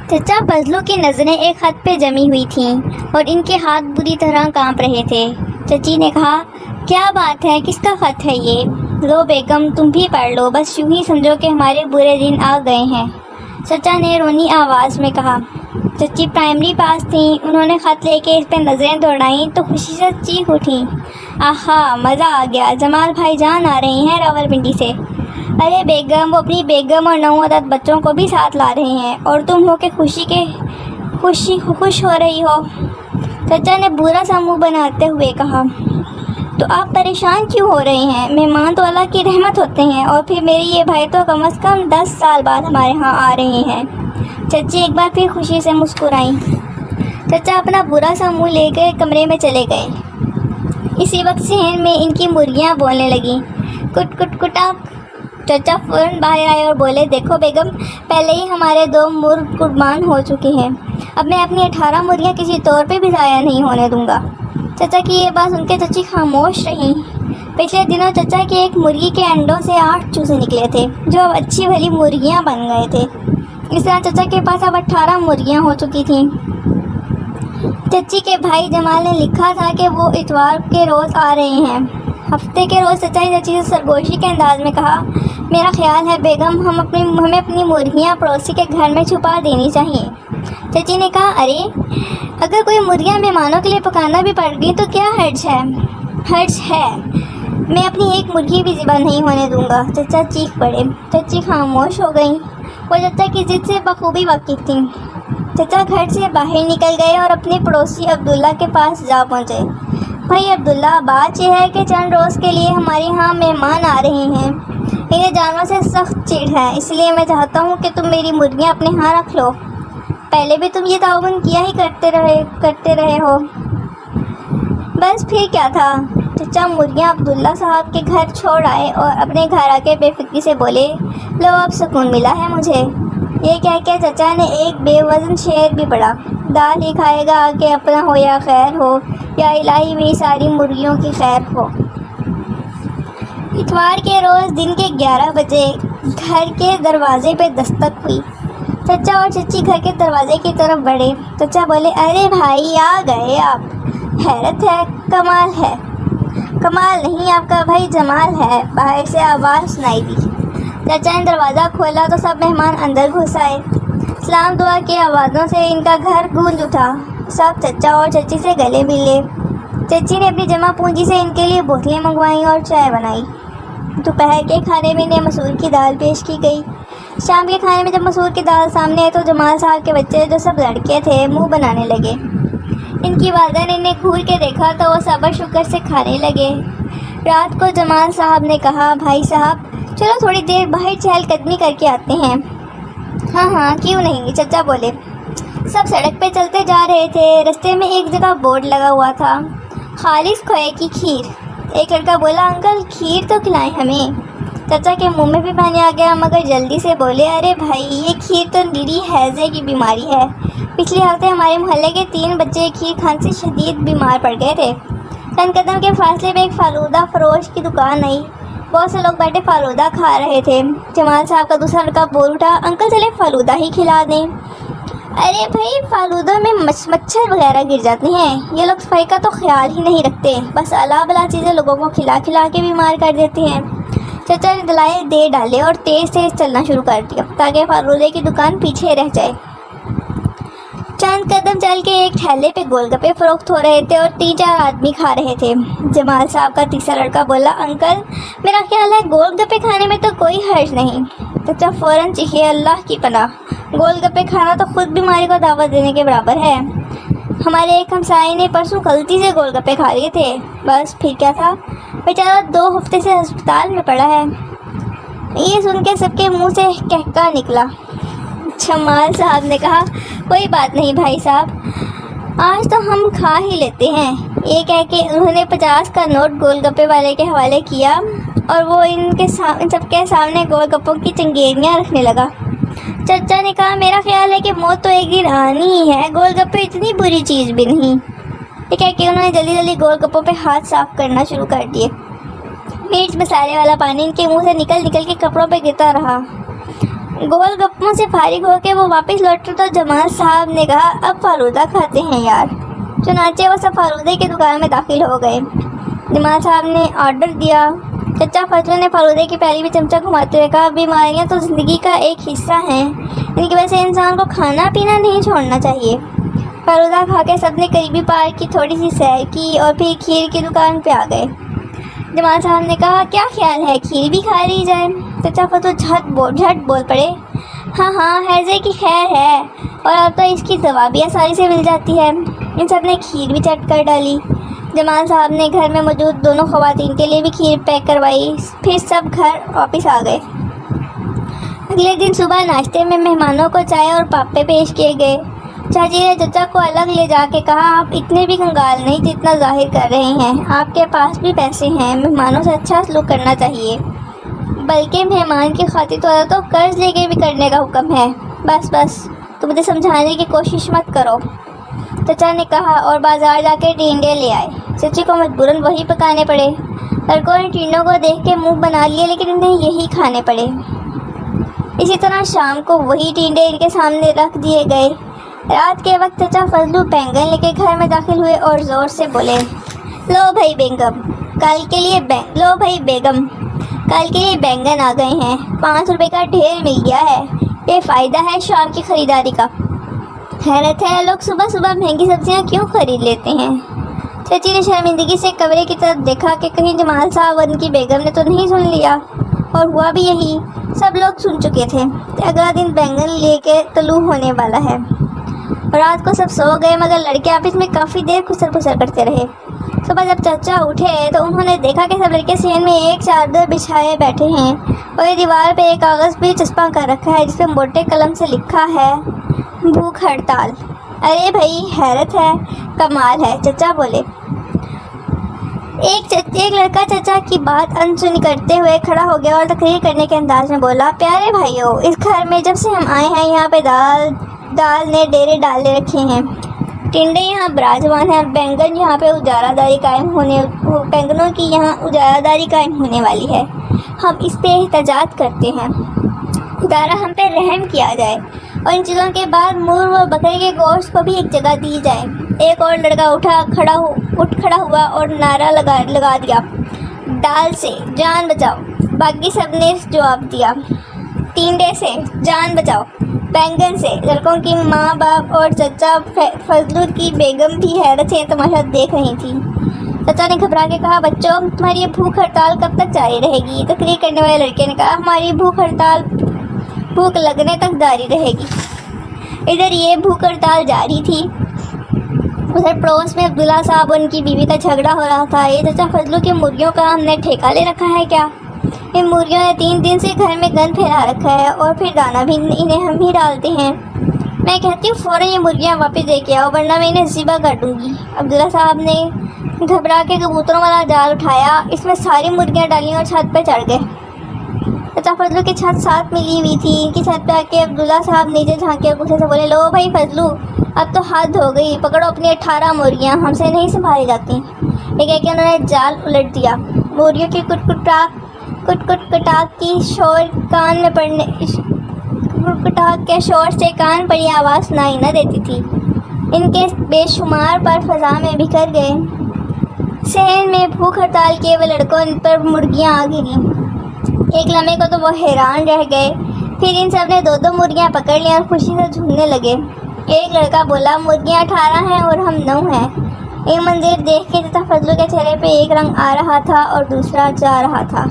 چچا فضلو کی نظریں ایک خط پہ جمی ہوئی تھیں اور ان کے ہاتھ بری طرح کانپ رہے تھے۔ چچی نے کہا، کیا بات ہے، کس کا خط ہے یہ؟ لو بیگم تم بھی پڑھ لو، بس یوں ہی سمجھو کہ ہمارے برے دن آ گئے ہیں، چچا نے رونی آواز میں کہا۔ چچی پرائمری پاس تھیں، انہوں نے خط لے کے اس پہ نظریں دوڑائیں تو خوشی سے چیخ اٹھیں، آہا مزہ آ گیا، جمال بھائی جان آ رہے ہیں راولپنڈی سے۔ ارے بیگم، وہ اپنی بیگم اور 9 عدد بچوں کو بھی ساتھ لا رہے ہیں اور تم ہو کہ خوش ہو رہی ہو، چچا نے برا سا منہ بناتے ہوئے کہا۔ تو آپ پریشان کیوں ہو رہے ہیں؟ مہمان تو اللہ کی رحمت ہوتے ہیں، اور پھر میرے یہ بھائی تو کم از کم 10 سال بعد ہمارے ہاں آ رہے ہیں۔ چچی ایک بار پھر خوشی سے مسکرائیں۔ چچا اپنا برا سا منہ لے کر کمرے میں چلے گئے۔ اسی وقت صحن میں ان کی مرغیاں بولنے لگیں، کٹ کٹ کٹاک۔ چچا فوراً باہر آئے اور بولے، دیکھو بیگم، پہلے ہی ہمارے 2 مرغ قربان ہو چکے ہیں، اب میں اپنی 18 مرغیاں کسی طور پہ بھی ضائع نہیں ہونے دوں گا۔ چچا کی یہ بات سن کے چچی خاموش رہیں۔ پچھلے دنوں چچا کی ایک مرغی کے انڈوں سے 8 چوزے نکلے تھے جو اب اچھی بھلی مرغیاں بن گئے تھے۔ اس طرح چچا کے پاس اب 18 مرغیاں ہو چکی تھیں۔ چچی کے بھائی جمال نے لکھا تھا کہ وہ اتوار کے روز آ رہے ہیں۔ ہفتے کے روز چچا نے چچی سے سرگوشی کے انداز میں کہا، میرا خیال ہے بیگم ہمیں اپنی مرغیاں پڑوسی کے گھر میں چھپا دینی چاہیے۔ چچی نے کہا، ارے اگر کوئی مرغیاں مہمانوں کے لیے پکانا بھی پڑ گئی تو کیا حرج ہے؟ حرج ہے، میں اپنی ایک مرغی بھی ذبح نہیں ہونے دوں گا، چچا چیخ پڑے۔ چچی خاموش ہو گئیں، وہ چچا کی ضد سے بخوبی واقف تھیں۔ چچا گھر سے باہر نکل گئے اور اپنے پڑوسی عبداللہ کے پاس جا پہنچے۔ بھائی عبداللہ، بات یہ ہے کہ چند روز کے لیے ہمارے ہاں مہمان آ رہے ہیں، انہیں جانور سے سخت چڑ ہے، اس لیے میں چاہتا ہوں کہ تم میری مرغیاں اپنے ہاں رکھ لو، پہلے بھی تم یہ تعاون کیا ہی کرتے رہے ہو۔ بس پھر کیا تھا؟ چچا مرغیاں عبداللہ صاحب کے گھر چھوڑ آئے اور اپنے گھر آ کے بے فکری سے بولے، لو اب سکون ملا ہے مجھے۔ یہ کہہ کے چچا نے ایک بے وزن شعر بھی پڑھا، دال ہی کھائے گا کہ اپنا ہو یا خیر ہو، یا الہی میری ساری مرغیوں کی خیر ہو۔ اتوار کے روز دن کے 11 بجے گھر کے دروازے پہ دستک ہوئی۔ چچا اور چچی گھر کے دروازے کی طرف بڑھے۔ چچا بولے، ارے بھائی آ گئے آپ، حیرت ہے، کمال ہے۔ کمال نہیں، آپ کا بھائی جمال ہے، باہر سے آواز سنائی دی۔ چچا نے دروازہ کھولا تو سب مہمان اندر گھس آئے۔ سلام دعا کی آوازوں سے ان کا گھر گونج اٹھا۔ سب چچا اور چچی سے گلے ملے۔ چچی نے اپنی جمع پونجی سے ان کے لیے بوتلیں منگوائیں اور چائے بنائی۔ دوپہر کے کھانے میں انہیں مسور کی دال پیش کی گئی۔ شام کے کھانے میں جب مسور کی دال سامنے آئی تو جمال صاحب کے بچے جو سب لڑکے تھے منہ بنانے لگے۔ ان کی والدہ نے انہیں گھور کے دیکھا تو وہ صبر شکر سے کھانے لگے۔ رات کو جمال صاحب نے کہا، بھائی صاحب چلو تھوڑی دیر باہر چہل قدمی کر کے آتے ہیں۔ ہاں ہاں کیوں نہیں، چچا بولے۔ سب سڑک پہ چلتے جا رہے تھے، رستے میں ایک جگہ بورڈ لگا ہوا تھا، خالص کھوئے کی کھیر۔ ایک لڑکا بولا، انکل کھیر تو کھلائیں ہمیں۔ چچا کے منہ میں بھی پانی آ گیا مگر جلدی سے بولے، ارے بھائی یہ کھیر تو نیری ہیضے کی بیماری ہے، پچھلے ہفتے ہمارے محلے کے 3 بچے کھیر کھان سے شدید بیمار پڑ گئے تھے۔ چند قدم کے فاصلے میں ایک فالودہ فروش کی دکان آئی، بہت سے لوگ بیٹھے فالودہ کھا رہے تھے۔ جمال صاحب کا دوسرا لڑکا بول اٹھا، انکل چلے فالودہ ہی کھلا دیں۔ ارے بھائی فالودہ میں مچھر وغیرہ گر جاتے ہیں، یہ لوگ صفائی کا تو خیال ہی نہیں رکھتے، بس الا بلا چیزیں لوگوں کو کھلا کھلا کے بیمار کر دیتے ہیں۔ چچا نے دلائل دے ڈالے اور تیز تیز چلنا شروع کر دیا تاکہ فالودے کی دکان پیچھے رہ جائے۔ چند قدم چل کے ایک ٹھیلے پہ گول گپے فروخت ہو رہے تھے اور 3-4 آدمی کھا رہے تھے۔ جمال صاحب کا تیسرا لڑکا بولا، انکل میرا خیال ہے گول گپے کھانے میں تو کوئی حرج نہیں۔ چچا فوراً چیخے، اللہ کی پناہ، گول گپے کھانا تو خود بیماری کو دعوت دینے کے برابر ہے، ہمارے ایک ہمسائے نے پرسوں غلطی سے گول گپے کھا لیے تھے، بس پھر کیا تھا، بیچارہ 2 ہفتے سے ہسپتال میں پڑا ہے۔ یہ سن کے سب کے منہ سے کہکا نکلا۔ جمال صاحب نے کہا، کوئی بات نہیں بھائی صاحب، آج تو ہم کھا ہی لیتے ہیں۔ یہ کہہ کے انہوں نے 50 کا نوٹ گول گپے والے کے حوالے کیا اور وہ ان سب کے سامنے گول گپوں کی چنگیریاں رکھنے لگا۔ چچا نے کہا، میرا خیال ہے کہ موت تو ایک دن آنی ہی ہے، گول گپے اتنی بری چیز بھی نہیں۔ یہ کہہ کے انہوں نے جلدی جلدی گول گپوں پہ ہاتھ صاف کرنا شروع کر دیے۔ مرچ مسالے والا پانی ان کے منہ سے نکل نکل کے کپڑوں پہ گرتا رہا۔ گول گپوں سے فارغ ہو کے وہ واپس لوٹے تو جمال صاحب نے کہا اب فالودہ کھاتے ہیں یار۔ چنانچہ وہ سب فالودے کی دکان میں داخل ہو گئے۔ جمال صاحب نے آرڈر دیا۔ چچا فضلو نے فالودے کی پیالی میں چمچہ گھماتے ہوئے کہا بیماریاں تو زندگی کا ایک حصہ ہیں، ان کی وجہ سے انسان کو کھانا پینا نہیں چھوڑنا چاہیے۔ فالودہ کھا کے سب نے قریبی پارک کی تھوڑی سی سیر کی اور پھر کھیر کی دکان پہ آ گئے۔ جمال صاحب نے کہا کیا خیال ہے کھیر بھی کھا لی جائے؟ چچا فضلو جھٹ بول پڑے ہاں ہیضے کی خیر ہے، اور اب تو اس کی دوا بھی آسانی سے مل جاتی ہے۔ ان سب نے کھیر بھی چٹ کر ڈالی۔ جمال صاحب نے گھر میں موجود دونوں خواتین کے لیے بھی کھیر پیک کروائی، پھر سب گھر واپس آ گئے۔ اگلے دن صبح ناشتے میں مہمانوں کو چائے اور پاپے پیش کیے گئے۔ چاچی نے چچا کو الگ لے جا کے کہا آپ اتنے بھی کنگال نہیں جتنا ظاہر کر رہے ہیں، آپ کے پاس بھی پیسے ہیں، مہمانوں سے اچھا سلوک کرنا چاہیے، بلکہ مہمان کی خاطر تو قرض لے کے بھی کرنے کا حکم ہے۔ بس تو مجھے سمجھانے کی کوشش مت کرو، چچا نے کہا اور بازار جا کے ٹینڈے لے آئے۔ چچی کو مجبوراً وہی پکانے پڑے۔ لڑکوں نے ٹینڈوں کو دیکھ کے منہ بنا لیے لیکن انہیں یہی کھانے پڑے۔ اسی طرح شام کو وہی ٹینڈے ان کے سامنے رکھ دیے گئے۔ رات کے وقت چچا فضلو بینگن لے کے گھر میں داخل ہوئے اور زور سے بولے لو بھائی بیگم کل کے لیے بینگن آ گئے ہیں، 5 روپے کا ڈھیر مل گیا ہے، یہ فائدہ ہے شام کی خریداری کا۔ حیرت ہے لوگ صبح صبح مہنگی سبزیاں کیوں خرید لیتے ہیں۔ چچی نے شرمندگی سے کمرے کی طرف دیکھا کہ کہیں جمال صاحب ان کی بیگم نے تو نہیں سن لیا، اور ہوا بھی یہی، سب لوگ سن چکے تھے کہ اگلا دن بینگن لے کے طلوع ہونے والا ہے۔ رات کو سب سو گئے مگر لڑکے آپس میں کافی دیر خسر پھسر کرتے رہے۔ صبح جب چچا اٹھے تو انہوں نے دیکھا کہ سب لڑکے صحن میں ایک چادر بچھائے بیٹھے ہیں اور یہ دیوار پہ ایک کاغذ بھی چسپاں کر رکھا ہے جس پہ موٹے قلم سے لکھا ہے بھوک ہڑتال۔ ارے بھائی حیرت ہے، کمال ہے، چچا بولے۔ ایک لڑکا چچا کی بات انسنی کرتے ہوئے کھڑا ہو گیا اور تقریر کرنے کے انداز میں بولا پیارے بھائیو، اس گھر میں جب سے ہم آئے ہیں یہاں پہ دال نے ڈیرے ڈالے رکھے ہیں، ٹنڈے یہاں براجمان ہیں اور بینگنوں کی یہاں اجارہ داری قائم ہونے والی ہے۔ ہم اس پہ احتجاج کرتے ہیں، ادارہ ہم پہ رحم کیا جائے اور ان چیزوں کے بعد مور و بکرے کے گوشت کو بھی ایک جگہ دی جائے۔ ایک اور لڑکا اٹھ کھڑا ہوا اور نعرہ لگا دیا دال سے جان بچاؤ۔ باقی سب نے جواب دیا ٹینڈے سے جان بچاؤ، بینگن سے۔ لڑکوں کی ماں باپ اور چچا فضلو کی بیگم بھی حیرت سے تماشا دیکھ رہی تھی۔ چچا نے گھبرا کے کہا بچوں تمہاری یہ بھوک ہڑتال کب تک جاری رہے گی؟ تقریر کرنے والے لڑکے نے کہا ہماری بھوک ہڑتال بھوک لگنے تک جاری رہے گی۔ ادھر یہ بھوک ہڑتال جاری تھی، ادھر پڑوس میں عبداللہ صاحب اور ان کی بیوی کا جھگڑا ہو رہا تھا۔ یہ چچا فضلو کی مرغیوں کا ہم نے ٹھیکہ لے رکھا ہے کیا؟ ان مرغیوں نے 3 دن سے گھر میں گند پھیلا رکھا ہے اور پھر دانہ بھی انہیں ہم ہی ڈالتے ہیں۔ میں کہتی ہوں فوراً یہ مرغیاں واپس دے کے آؤ ورنہ میں انہیں ذبح کر دوں گی۔ عبداللہ صاحب نے گھبرا کے کبوتروں والا جال اٹھایا، اس میں ساری مرغیاں ڈالیں اور چھت پہ چڑھ گئے۔ چچا فضلو کی چھت ساتھ ملی ہوئی تھی، ان کی چھت پہ آ کے عبداللہ صاحب نیچے جھانکے اور غصے سے بولے لو بھائی فضلو اب تو حد ہو گئی، پکڑو اپنی 18 مرغیاں، ہم سے نہیں سنبھالی جاتی۔ یہ کہہ کے انہوں نے جال الٹ دیا۔ مرغیوں کی کٹ کٹاک کی شور کے شور سے کان پڑی آواز سنائی نہ دیتی تھی۔ ان کے بے شمار پر فضا میں بکھر گئے۔ صحن میں بھوک ہڑتال کیے ہوئے لڑکوں پر مرغیاں آ گریں۔ ایک لمحے کو تو وہ حیران رہ گئے، پھر ان سب نے 2 مرغیاں پکڑ لیں اور خوشی سے جھومنے لگے۔ ایک لڑکا بولا مرغیاں 18 ہیں اور ہم 9 ہیں۔ یہ منظر دیکھ کے چچا فضلو کے چہرے پہ ایک رنگ آ رہا تھا اور دوسرا جا رہا تھا۔